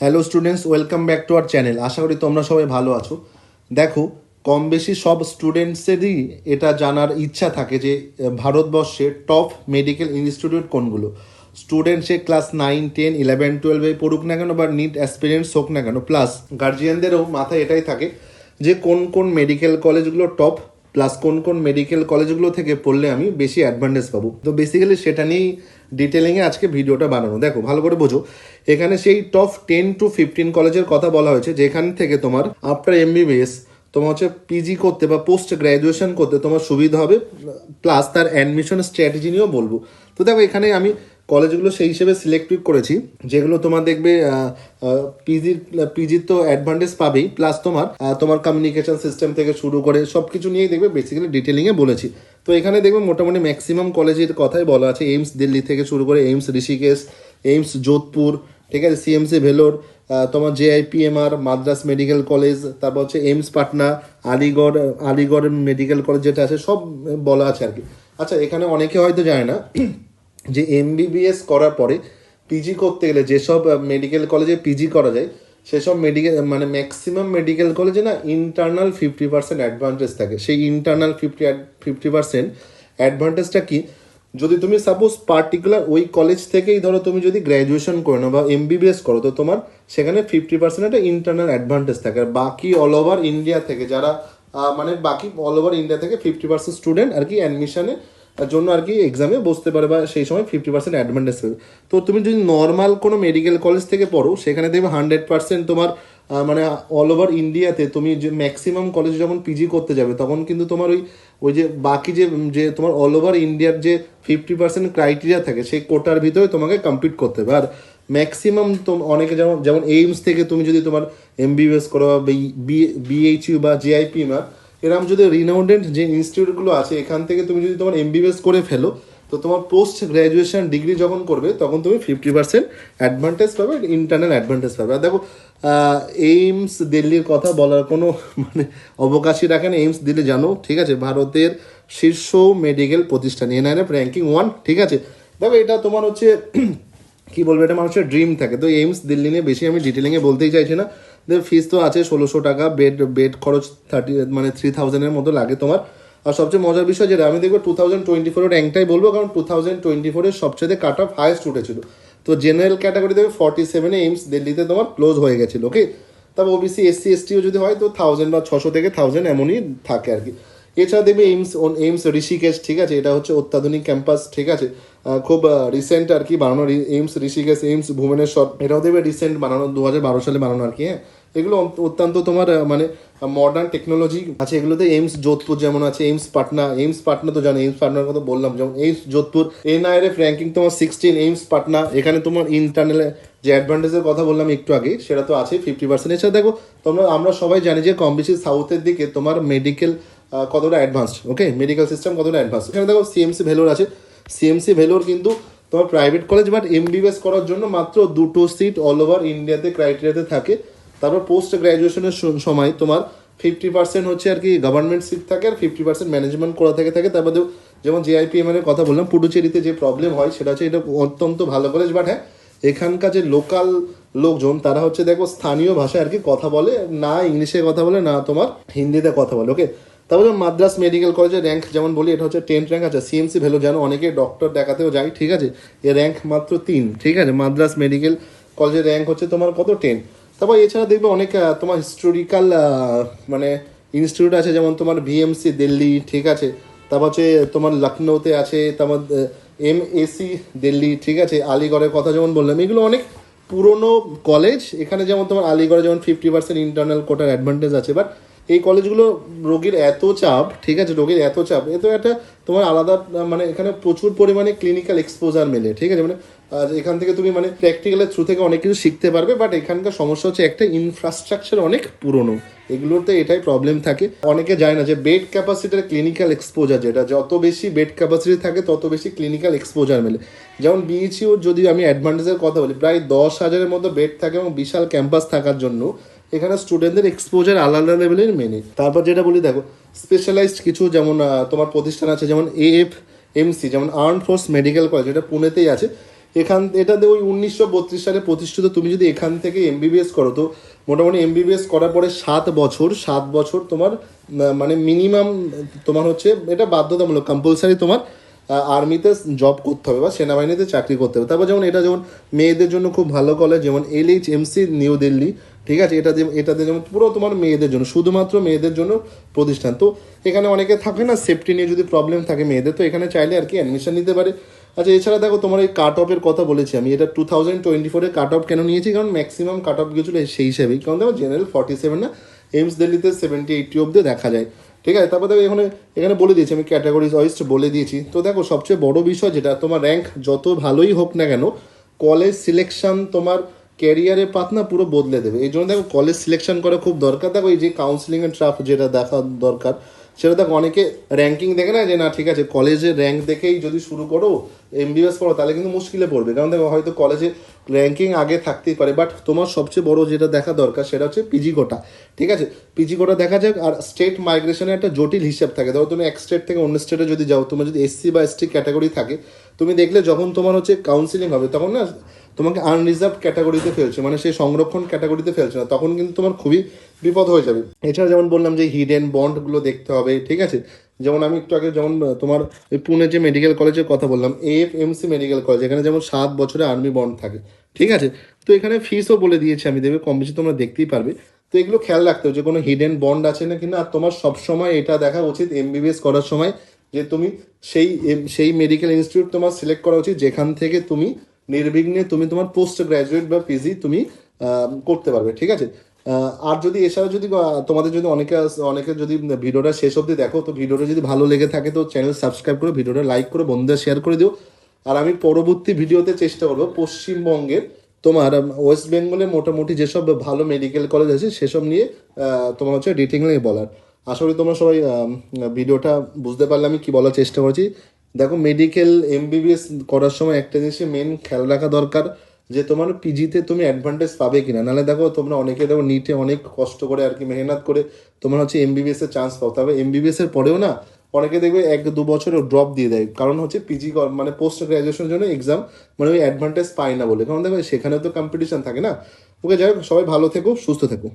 Hello students, welcome back to our channel. আশা করি তোমরা সবাই ভালো আছো। দেখো, কম বেশি সব স্টুডেন্টসেরই এটা জানার ইচ্ছা থাকে যে ভারতবর্ষে টপ মেডিকেল ইনস্টিটিউট কোনগুলো। স্টুডেন্ট সে ক্লাস 9, 10, 11, 12 পড়ুক না কেন বা নিট অ্যাসপিরেন্টস হোক না কেন, প্লাস গার্জিয়ানদেরও মাথায় এটাই থাকে যে কোন কোন মেডিকেল কলেজগুলো টপ, প্লাস কোন কোন মেডিকেল কলেজগুলো থেকে পড়লে আমি বেশি অ্যাডভান্টেজ পাবো। তো বেসিক্যালি সেটা নিয়েই ডিটেলিংয়ে আজকে ভিডিওটা বানানো। দেখো, ভালো করে বোঝো, এখানে সেই টপ 10 to 15 কলেজের কথা বলা হয়েছে যেখান থেকে তোমার আফটার এমবিবিএস তোমার হচ্ছে পিজি করতে বা পোস্ট গ্র্যাজুয়েশন করতে তোমার সুবিধা হবে, প্লাস তার অ্যাডমিশন স্ট্র্যাটেজি নিয়েও বলবো। তো দেখো, এখানে আমি কলেজগুলো সেই হিসেবে সিলেক্ট করেছি যেগুলো তোমার দেখবে পিজির তো অ্যাডভান্টেজ পাবেই, প্লাস তোমার কমিউনিকেশন সিস্টেম থেকে শুরু করে সব কিছু নিয়েই দেখবে বেসিক্যালি ডিটেলিংয়ে বলেছি। তো এখানে দেখবে মোটামুটি ম্যাক্সিমাম কলেজের কথাই বলা আছে। এইমস দিল্লি থেকে শুরু করে এইমস ঋষিকেশ, এইমস যোধপুর, ঠিক আছে, সিএমসি ভেলোর, তোমার জেআইপিএমআর মাদ্রাস মেডিকেল কলেজ, তারপর হচ্ছে AIIMS Patna, Aligarh medical college যেটা আছে, সব বলা আছে আর কি। আচ্ছা, এখানে অনেকে হয়তো জানে না যে এমবিবিএস করার পরে পিজি করতে গেলে যেসব মেডিকেল কলেজে পিজি করা যায় সেসব মেডিকেল মানে ম্যাক্সিমাম মেডিকেল কলেজে না ইন্টারনাল 50% অ্যাডভান্টেজ থাকে। সেই ইন্টারনাল 50% অ্যাডভান্টেজটা কি, যদি তুমি সাপোজ পার্টিকুলার ওই কলেজ থেকেই ধরো তুমি যদি গ্র্যাজুয়েশন করো না বা এমবিবিএস করো, তো তোমার সেখানে 50% একটা ইন্টারনাল অ্যাডভান্টেজ থাকে। আর বাকি অল ওভার ইন্ডিয়া থেকে যারা বাকি অল ওভার ইন্ডিয়া থেকে 50% স্টুডেন্ট আর কি অ্যাডমিশনে জন্য আর কি এক্সামে বসতে পারে বা সেই সময় 50% অ্যাডভান্টেজ পাবে। তো তুমি যদি নর্মাল কোনো মেডিকেল কলেজ থেকে পড়ো সেখানে দেখবে 100% তোমার অল ওভার ইন্ডিয়াতে তুমি যে ম্যাক্সিমাম কলেজ যখন পিজি করতে যাবে তখন কিন্তু তোমার ওই যে বাকি যে তোমার অল ওভার ইন্ডিয়ার যে 50% ক্রাইটেরিয়া থাকে সেই কোটার ভিতরে তোমাকে কমপ্লিট করতে হবে। আর ম্যাক্সিমাম তো অনেকে যেমন এইমস থেকে তুমি যদি তোমার এমবিবিএস করো বা বিএইচইউ বা জিআইপিএমআর এরকম যদি রিনাউন্ডেড যে ইনস্টিটিউটগুলো আছে এখান থেকে তুমি যদি তোমার এমবিবিএস করে ফেলো, তো তোমার পোস্ট গ্র্যাজুয়েশন ডিগ্রি যখন করবে তখন তুমি 50% অ্যাডভান্টেজ পাবে, ইন্টারনাল অ্যাডভান্টেজ পাবে। আর দেখো, এইমস দিল্লির কথা বলার কোনো অবকাশই রাখে না। এইমস দিল্লি জানো, ঠিক আছে, ভারতের শীর্ষ মেডিকেল প্রতিষ্ঠান, এনআইএফ র্যাঙ্কিং 1, ঠিক আছে। দেখো, এটা তোমার হচ্ছে কি বলবো, এটা মানুষের ড্রিম থাকে। তো এইমস দিল্লি নিয়ে বেশি আমি ডিটেলিংয়ে বলতেই চাইছি না। ফিস তো আছে 1600 টাকা, বেড খরচ 3000-এর মতো লাগে তোমার। আর সবচেয়ে মজার বিষয় যেটা আমি দেখবো 2024 র্যাঙ্কটাই বলবো, কারণ 2024 সবচেয়ে কাট অফ হাইয়েস্ট উঠেছিল। তো জেনারেল ক্যাটাগরি দেবে 47 এইমস দিল্লিতে তোমার ক্লোজ হয়ে গেছিলো, ওকে। তারপর ওবিসি এসসি এসটিও যদি হয় তো 1000 বা 600 থেকে 1000 এমনই থাকে আর কি। এছাড়া দেখবে এইমস ঋষিকেশ, ঠিক আছে, এটা হচ্ছে অত্যাধুনিক ক্যাম্পাস, ঠিক আছে, খুব রিসেন্ট আর কি বানানো। এইমস ঋষিকেশ, এইমস ভুবনেশ্বর, এটাও দেখবে রিসেন্ট বানানো, 2012 সালে বানানো আর কি। হ্যাঁ, এগুলো অত্যন্ত তোমার মডার্ন টেকনোলজি আছে এগুলোতে। এইমস যোধপুর যেমন আছে, এইমস পাটনা তো জানো, এইমস পাটনার কথা বললাম, যেমন এইমস যোধপুর এনআইআরএফ র্যাঙ্কিং তোমার 16, এইমস পাটনা। এখানে তোমার ইন্টারনাল যে অ্যাডভান্টেজের কথা বললাম একটু আগে সেটা তো আছে 50%। এছাড়া দেখো, আমরা সবাই জানি যে কম বেশি সাউথের দিকে তোমার মেডিকেল কতটা অ্যাডভান্সড, ওকে, মেডিকেল সিস্টেম কতটা অ্যাডভান্স। এখানে দেখো সিএমসি ভেলোর আছে। সিএমসি ভেলোর কিন্তু তোমার প্রাইভেট কলেজ, বাট এমবিবিএস করার জন্য মাত্র 2টো সিট অল ওভার ইন্ডিয়াতে ক্রাইটেরিয়াতে থাকে। তারপর পোস্ট গ্র্যাজুয়েশনের সময় তোমার 50% হচ্ছে আর কি গভর্নমেন্ট সিট থাকে আর 50% ম্যানেজমেন্ট করা থাকে। তারপর যেমন জেআইপিএমআর এর কথা বললাম, পুডুচেরিতে যে প্রবলেম হয় সেটা হচ্ছে এটা অত্যন্ত ভালো কলেজ, বাট হ্যাঁ, এখানকার যে লোকাল লোকজন তারা হচ্ছে দেখো স্থানীয় ভাষায় আর কি কথা বলে, না ইংলিশে কথা বলে না তোমার হিন্দিতে কথা বলে, ওকে। তারপরে মাদ্রাস মেডিকেল কলেজের র্যাঙ্ক যেমন বলি, এটা হচ্ছে 10th র্যাঙ্ক আছে। সিএমসি ভ্যালু জানো, অনেকে ডক্টর দেখাতেও যায়, ঠিক আছে, এর র্যাঙ্ক মাত্র 3, ঠিক আছে। মাদ্রাস মেডিকেল কলেজের র্যাঙ্ক হচ্ছে তোমার কত, 10। তারপর এছাড়া দেখবে অনেক তোমার হিস্টোরিক্যাল ইনস্টিটিউট আছে, যেমন তোমার ভিএমসি দিল্লি, ঠিক আছে। তারপর হচ্ছে তোমার লখনৌতে আছে, তারপর এমএসি দিল্লি, ঠিক আছে। আলিগড়ের কথা যেমন বললাম, এগুলো অনেক পুরনো কলেজ। এখানে যেমন তোমার আলিগড়ে যেমন 50% ইন্টারনাল কোটার অ্যাডভান্টেজ আছে, বাট এই কলেজগুলো রোগীর এত চাপ, ঠিক আছে, রোগীর এত চাপ, এ তো একটা তোমার আলাদা এখানে প্রচুর পরিমাণে ক্লিনিক্যাল এক্সপোজার মেলে, ঠিক আছে। আর এখান থেকে তুমি প্র্যাকটিক্যালের থ্রু থেকে অনেক কিছু শিখতে পারবে, বাট এখানকার সমস্যা হচ্ছে একটা ইনফ্রাস্ট্রাকচার অনেক পুরনো, এগুলোতে এটাই প্রবলেম থাকে। অনেকে যায় না যে বেড ক্যাপাসিটির ক্লিনিক্যাল এক্সপোজার, যেটা যত বেশি বেড ক্যাপাসিটি থাকে তত বেশি ক্লিনিক্যাল এক্সপোজার মেলে। যেমন বিএইচইউ যদি আমি অ্যাডভান্টেজের কথা বলি, প্রায় 10,000-এর মতো বেড থাকে এবং বিশাল ক্যাম্পাস থাকার জন্য এখানে স্টুডেন্টদের এক্সপোজার আলাদা লেভেলের মেনে। তারপর যেটা বলি, দেখো স্পেশালাইজড কিছু যেমন তোমার প্রতিষ্ঠান আছে, যেমন এএফএমসি, যেমন আর্মড ফোর্স মেডিকেল কলেজ, এটা পুনেতেই আছে। এটাতে ওই 1932 সালে প্রতিষ্ঠিত। তুমি যদি এখান থেকে এমবিবিএস করো তো মোটামুটি এমবিবিএস করার পরে 7 বছর তোমার মানে মিনিমাম তোমার হচ্ছে এটা বাধ্যতামূলক কম্পালসারি তোমার আর্মিতে জব করতে হবে বা সেনাবাহিনীতে চাকরি করতে হবে। তারপর যেমন এটা যেমন মেয়েদের জন্য খুব ভালো কলেজ, যেমন LHMC নিউ দিল্লি, ঠিক আছে, এটাতে যেমন পুরো তোমার মেয়েদের জন্য, শুধুমাত্র মেয়েদের জন্য প্রতিষ্ঠান। তো এখানে অনেকে থাকে না সেফটি নিয়ে যদি প্রবলেম থাকে মেয়েদের, তো এখানে চাইলে আর কি অ্যাডমিশন নিতে পারে। আচ্ছা, এছাড়া দেখো তোমার এই কাট অফের কথা বলেছি আমি, এটা 2024-এ কাট অফ কেন নিয়েছি, কারণ ম্যাক্সিমাম কাট অফ গেছিলো সেই হিসাবেই, কারণ দেখো জেনারেল 47 না, এইমস দিল্লিতে 70-80 অব্দি দেখা যায়, ঠিক আছে। তারপর দেখো এখানে এখানে বলে দিয়েছি আমি ক্যাটাগরিজ ওয়াইজ বলে দিয়েছি। তো দেখো সবচেয়ে বড় বিষয় যেটা, তোমার র্যাঙ্ক যত ভালোই হোক না কেন, কলেজ সিলেকশন তোমার ক্যারিয়ারের পাথ না পুরো বদলে দেবে। এই জন্য দেখো কলেজ সিলেকশন করা খুব দরকার। দেখো এই যে কাউন্সিলিংয়ের ট্রাফ যেটা দেখা দরকার, সেটা দেখো অনেকে র্যাঙ্কিং দেখে না যে না ঠিক আছে কলেজের র্যাঙ্ক দেখেই যদি শুরু করো এমবিবিএস পড়ো, তাহলে কিন্তু মুশকিলে পড়বে। কারণ দেখো হয়তো কলেজে র্যাঙ্কিং আগে থাকতেই পারে, বাট তোমার সবচেয়ে বড় যেটা দেখা দরকার সেটা হচ্ছে পিজি কোটা, ঠিক আছে। পিজি কোটা দেখা যাক। আর স্টেট মাইগ্রেশনের একটা জটিল হিসাব থাকে। ধরো তুমি এক স্টেট থেকে অন্য স্টেটে যদি যাও, তোমার যদি SC বা ST ক্যাটাগরি থাকে, তুমি দেখলে যখন তোমার হচ্ছে কাউন্সিলিং হবে তখন না তোমাকে আনরিজার্ভ ক্যাটাগরিতে ফেলছে, মানে সেই সংরক্ষণ ক্যাটাগরিতে ফেলছে না, তখন কিন্তু তোমার খুবই বিপদ হয়ে যাবে। এছাড়া যেমন বললাম যে হিডেন বন্ডগুলো দেখতে হবে, ঠিক আছে। যেমন আমি একটু আগে যেমন তোমার ওই পুনে যে মেডিকেল কলেজের কথা বললাম, AFMC মেডিকেল কলেজ, এখানে যেমন 7 বছরে আর্মি বন্ড থাকে, ঠিক আছে। তো এখানে ফিসও বলে দিয়েছি আমি, দেবে কম বেশি তোমরা দেখতেই পারবে। তো এগুলো খেয়াল রাখতে হবে যে কোনো হিডেন বন্ড আছে না কিনা। আর তোমার সবসময় এটা দেখা উচিত এমবিবিএস করার সময় যে তুমি সেই মেডিকেল ইনস্টিটিউট তোমার সিলেক্ট করা উচিত যেখান থেকে তুমি নির্বিঘ্নে তুমি তোমার পোস্ট গ্রাজুয়েট বা পিজি তুমি করতে পারবে, ঠিক আছে। আর যদি এছাড়া যদি তোমাদের যদি অনেকে যদি ভিডিওটা শেষ অবধি দেখো, তো ভিডিওটা যদি ভালো লেগে থাকে তো চ্যানেল সাবস্ক্রাইব করে ভিডিওটা লাইক করে বন্ধুদের শেয়ার করে দিও। আর আমি পরবর্তী ভিডিওতে চেষ্টা করবো পশ্চিমবঙ্গের তোমার ওয়েস্ট বেঙ্গলের মোটামুটি যেসব ভালো মেডিকেল কলেজ আছে সেসব নিয়ে তোমার হচ্ছে ডিটেইলে বলার। আশা করি তোমরা সবাই ভিডিওটা বুঝতে পারলে আমি কি বলার চেষ্টা করছি। দেখো মেডিকেল এমবিবিএস করার সময় একটা জিনিসে মেন খেয়াল রাখা দরকার যে তোমার পিজিতে তুমি অ্যাডভান্টেজ পাবে কিনা। নাহলে দেখো তোমরা অনেকে দেখো নিটে অনেক কষ্ট করে আর কি মেহনত করে তোমার হচ্ছে এমবিবিএস এর চান্স পাও, তবে এমবিবিএস এর পরেও না অনেকে দেখবে 1-2 বছরে ড্রপ দিয়ে দেয়, কারণ হচ্ছে পিজি মানে পোস্ট গ্রাজুয়েশনের জন্য এক্সাম মানে ওই অ্যাডভান্টেজ পায় না বলে। কারণ দেখো সেখানেও তো কম্পিটিশন থাকে না। ওকে, যাই হোক, সবাই ভালো থেকো, সুস্থ থেকো।